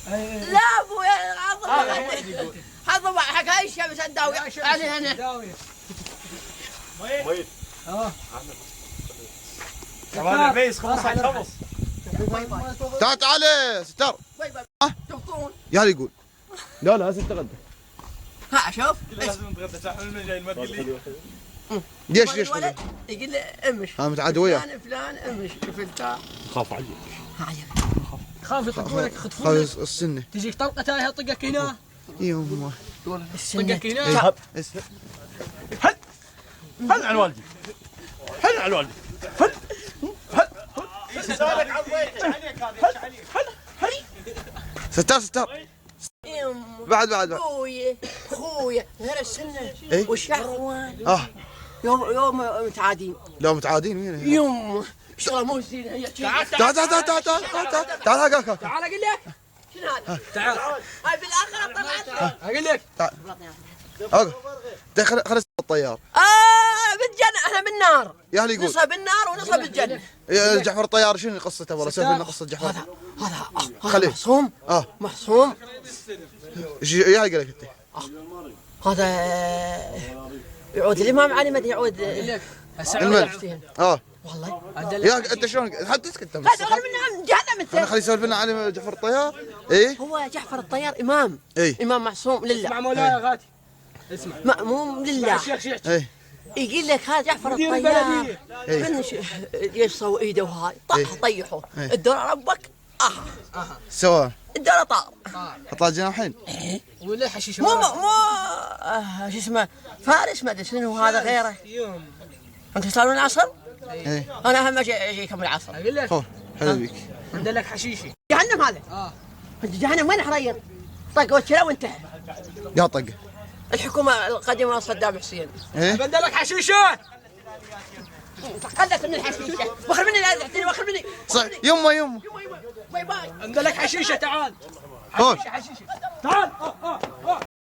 لا ابويا حظ حكاية الشمس الداوية يعني هنا ميت كمان عبيس خلص. تعال تعال ستار. تفطرون يا يقول لا لا هسه تغدى. ها شوف لازم نتغدى تعال جاي ما تقول لي ليش الولد يقول لي امش ها متعاد وياه فلان امش فلتا خاف عليك. خاف يطقونك يخطفونك. خلاص السنه تجيك طلقه تايهه طقك هنا. يوم طقك هنا. هل على والدي هل على والدي سالك عن ستار ستار بعد خويا غير السنه إيه؟ والشهر يوم متعادين لو متعادين وين يوم شغله مو زين هي تعال تعال تعال تعال تعال تعال تعال تعال اقول لك. شنو هذا؟ تعال هاي بالاخره طلعت اقول لك. خلص الطيار. بالجنه احنا بالنار يا اللي يقول نصها بالنار ونصها بالجنه. جعفر الطيار شنو قصته والله سولف لنا قصه جعفر. هذا خليه. محصوم محصوم. يا اللي قال لك انت هذا يعود الامام علي مدى يعود الملك. والله يا انت شلون حد تسكت لا تغير من جهنم انت. انا خليه يسولف لنا عن جعفر الطيار. ايه هو جعفر الطيار امام. ايه امام معصوم لله. اسمع مولاي غاتي. اسمع مأموم لله. ايه يقول لك هذا جعفر مدير الطيار البلديه. من يسوي ايده وهاي طيحوا الدور ربك سواء الدور طار اطلع جناحين. ولا حشيشه. مو شو اسمه فارس ما ادري شنو هذا غيره. يوم انت تصلون العصر؟ ايه انا اهم شيء اجيكم العصر. اقول لك. خوف حلو بيك. عندك لك حشيشه. جهنم هذا. انت جهنم وين حرير؟ طق وكله وانتهى. يا طق. الحكومه القديمه صدام حسين. ايه عندك لك حشيشه. تقلت من الحشيشه واخر مني لا تحتني واخر مني. صح يمه باي باي. عندك لك حشيشه تعال. خوف حشيشه تعال.